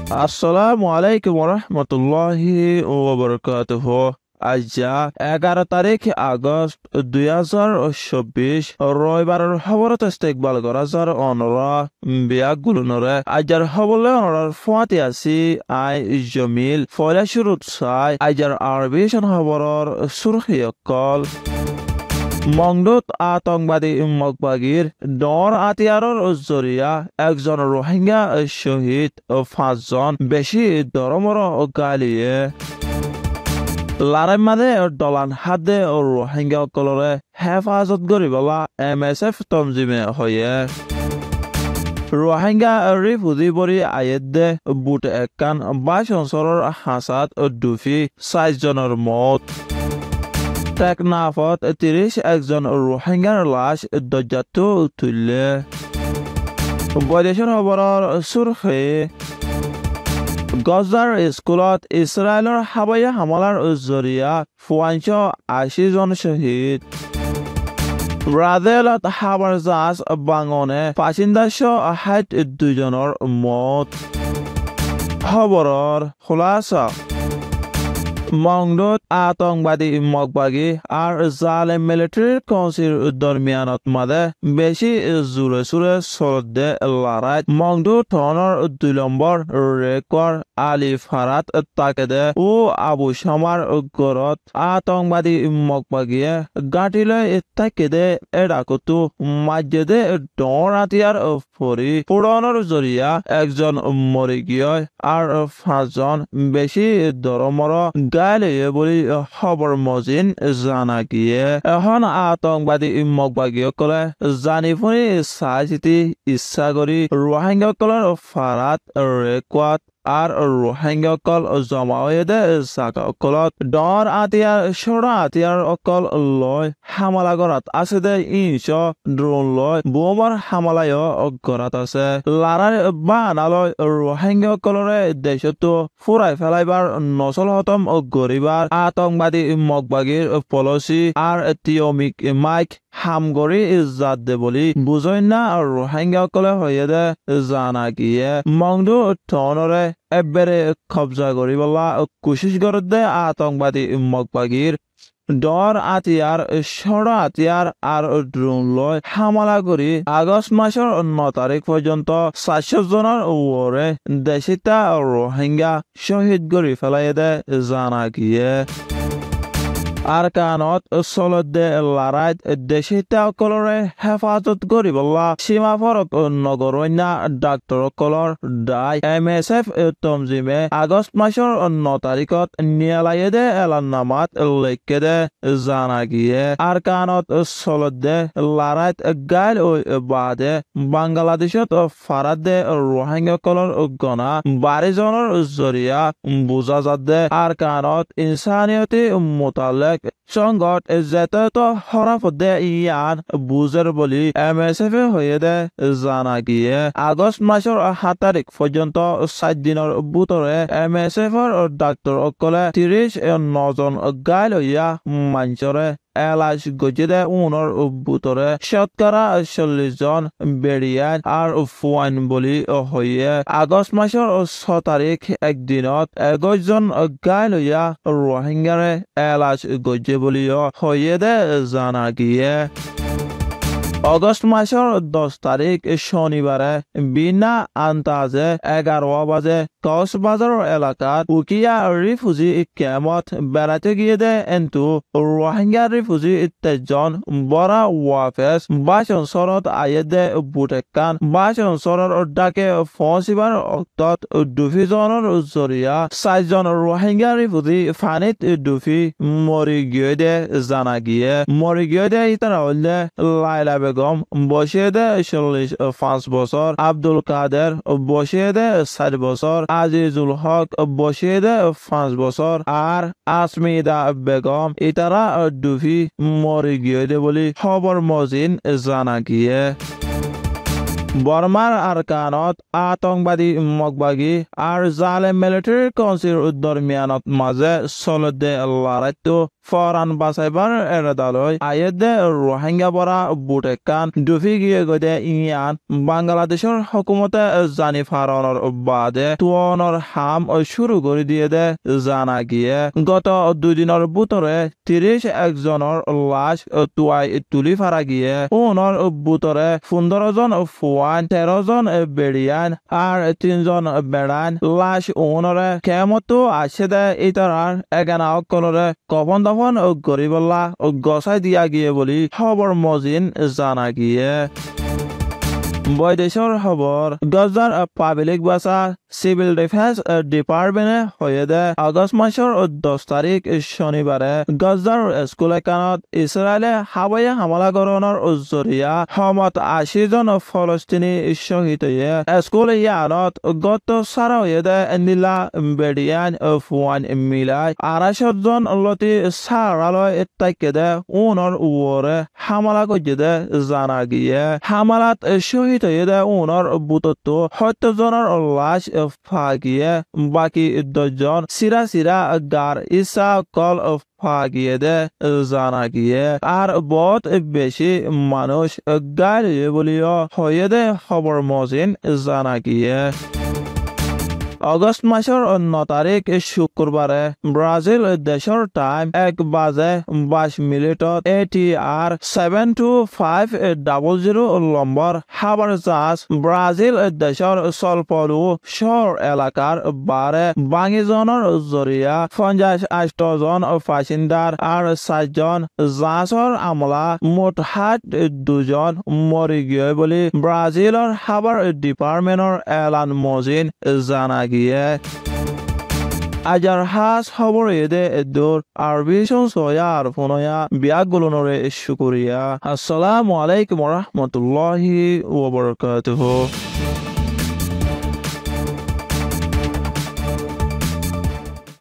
আসসালামু আলাইকুম রহমতুল্লাহি ওয়াবারাকাতুহ। আজ্জা 11 তারিখ আগস্ট 2024 রবিবারের খবরত ইস্তেকবাল করা যার অনরা বিয়া গুলনরে আজ্জার হবলে অনরার ফুয়াতি আছি আই জমিল ফয়লা শুরুত চাই আজ্জার আরবিশন খবরর সুরখিয়কল মংডুত আতঙ্কবাদী মকবাগির ডর আতিয়ারর জরিয়া একজন রোহিঙ্গা শহীদ ও 5জন বেশি দরমর গালিয়ে লারাই মাদে ডলান হাদে ও রোহিঙ্গা কলরে হেফাজত গরিবলা MSF তমজিমে হয়ে রোহিঙ্গা রিফুজি বরি আয়েদে বুট একান 22 অঞ্চলের হাসাত দুফি 4 জনের মত টেকনাফত 31 রোহিঙ্গার লাশ দরজাত তুললে বৈদেশিক খবরের সুরখে গজাৰ স্কুলত ইছৰাইলৰ হাৱাই হামলাৰ জৰিয়া 80 জন শ্বহীদ ব্ৰাজিলত হাৱাৰ জাহাজ বাঙনে 562 জনৰ মত খবৰৰ খোলাসা মংডুত আতঙ্কবাদী মকবাগী আর জালেম মিলিটারির কৌশির দরমিয়ানত মাদে বেশি জোরে সুরে চলতে লড়াই মংডুত ধরনের 2 নম্বর রেকর্ড আলী ফারাত তাকেদে ও আবু শামার গড়ত আতঙ্কবাদী মকবাগীয়ে গাঁঠিলৈ তাকেদে এডাকতো মাঝেদে ডর আতিয়ার ফরি পুরনের জরিয়া একজন মরি গিয়ে আর 5জন বেশি দরমর গাইলে বলি খবর মজিন জানা গিয়ে এখন আতঙ্কবাদী মকবাগীসকলে জানি শুনি চাই চিতি ইচ্ছা কৰি রোহিঙ্গাসকলৰ ফাৰাত ৰেকৰ্ড আর রোহিঙ্গাসকল জমা হয়ে দে জাগাসকলত ডর আতিয়ার সরা আতিয়ার অকল লয় হামলা গড়াত আছে দে ইঞ্চ ড্রোন লয় বোমার হামলায় গড়াত আছে লারার বানালয় রোহিঙ্গাসকলরে দেশতো ফুরাই ফেলাইবার নচল হতম গরিবার আতঙ্কবাদী মকবাগীর পলিসি আর টিয়মিক মাইক হামগরি জাত দে বলি বুঝই না রোহিঙ্গাসকলে হয়ে দে জানা গিয়ে মংডু টনরে এবেরে কবজা করিবলা কোশিশ করে দে আতঙ্কবাদী মকবাগীর ডর আতিয়ার সরা আতিয়ার আর ড্রোন লয় হামলা করি আগস্ট মাসের 9 তারিখ পর্যন্ত 400 জনের ওরে দেশিতা রোহিঙ্গা শহীদ করে ফেলাই দে জানা গিয়ে আর কানত চলতে লড়াইত দেশিতাসকলৰে হেফাজত কৰিবলা সীমা ফরক নগরন্যা ডাক্তৰসকলৰ দায় MSF তমজিমে আগস্ট মাসের 9 তারিখত নিয়ালাইদে এলান্নামাত লেখকে জানা গিয়ে আর কানত চলতে লড়াইত গাইল বাদে বাংলাদেশত ফারাত দে রোহিঙ্গাসকলৰ গণা 12 জনের জরিয়া বুঝা যাতে আর কানত ইনসানিয়তি মোতালেক সংগত যেত হরাফদে ইয়ান বুজের বলি MSF হয়ে দে জানা গিয়ে আগস্ট মাসের 7 তারিখ পর্যন্ত 7 দিনের ভিতরে MSF ডাক্তার অকলে 39 জন গাইল হইয়া মাঞ্চরে এলাচ গজিদে উনর ভিতরে শতকরা 40 জন বেরিয়ান আর ফুয়াইন বলি হইয়ে আগস্ট মাসের 6 তারিখ একদিনত 21 জন গাইল হইয়া রোহিঙ্গারে এলাচ গজে বলি হইয়ে দে জানা গিয়ে আগস্ট মাসের 10 তারিখ শনিবারে বিনা আন্তাজে 11 বাজে কক্সবাজার এলাকাত উকিয়া রিফুজি ক্যাম্পত বেড়াতে গিয়ে দে এন্তু রোহিঙ্গা রিফুজি 23 জন বড়া ওয়াফেস 22 অঞ্চলত আয়েদে বুটেকান 22 অঞ্চলৰ ডাকে ফচিবাৰ অক্তত 2 জনৰ জৰিয়া 4 জন রোহিঙ্গা রিফুজি ফানিত দুফি মরি গিয়ে দে জানা গিয়ে মরি গিয়ে দে ইতারা হলে লাইলা বেগম বসিয়ে দে 45 বছর আব্দুল কাদের বসিয়ে দে 4 বছর আজিজুল হক বসিয়ে দে 5 বছর আর আসমিদা বেগম ইতারা দুফি মরি গিয়ে দে বলি খবর মজিন জানা গিয়ে বর্মার আরকানত আতঙ্কবাদী মকবাগী আর জালেম মিলিটারি কাউন্সিল দরমিয়ানত মাঝে চলতে লড়াইতো ফরান বাসাইবার এরেদালয় আয়েদে রোহিঙ্গা বরা বুটেকান ডুফি গিয়ে গদে ইয়ান বাংলাদেশের হুকুমতে জানি ফারানোর বাদে তুয়নের হাম শুরু করে দিয়ে দে জানা গিয়ে গত 2 দিনের ভিতরে 30 একজনের লাশ তুয়াই তুলি ফারা গিয়ে ওনর ভিতরে 15 জন ফুয়ান 13 জন বেড়িয়ান আর 3 জন বেড়ান লাশ ওনরে কেমতো আসে দে ইতারার এগানা অকলরে কফন দফন গরিবল্লা গসাই দিয়া গিয়ে বলি খবর মজিন জানা গিয়ে বৈদেশৰ খবৰ গজাৰ পাব্লিক বাসা সিভিল ডিফেন্স ডিপার্টমেন্টে হয়ে দে আগস্ট মাসের 10 তারিখ শনিবারে গজাৰ স্কুল একানত ইসরায়েলে হাৱাই হামলা করানোর জরিয়া সমত 80 জন ফলস্তিনি শহীদ হয়ে স্কুল ইয়ানত গত সারা হয়ে দে নীলা বেডিয়ান ফুয়ান মিলাই 250 জন লতি সারালয় তাইকে দে ওনর ওরে হামলা করে দে জানা গিয়ে হামলাত শহীদ হয়ে দে ওনর বুততো 70 জনের লাশ ফাগিয়ে বাকি 10 জন সিরা গার ইসা কল ফাগিয়ে দে জানা গিয়ে আর বহুত বেশি মানুষ গাড়ি বলিও হয়ে দে খবর মজিন জানা গিয়ে আগস্ট মাসের 9 তারিখ শুক্রবারে ব্রাজিল দেশের টাইম 1 বাজে 22 মিনিটত ATR 72500 নম্বর হাবার জাহাজ ব্রাজিল দেশের সলপলু শহর এলাকার বারে বাঙিজনের জরিয়া 58 জন বাসিন্দার আর 7 জন জাহাজর আমলা মোট 2 জন মরি গিয়ে বলি ব্রাজিলের হাবার ডিপার্টমেন্টর এলান মজিন জানা গিয়ে আজার হাস খবর এদে দূর আরবি সয়া আর ফোনয়া বিয়াগুলোনরে শুকরিয়া আসসালামু আলাইকুম ওয়া রাহমাতুল্লাহি ওয়া বারাকাতুহু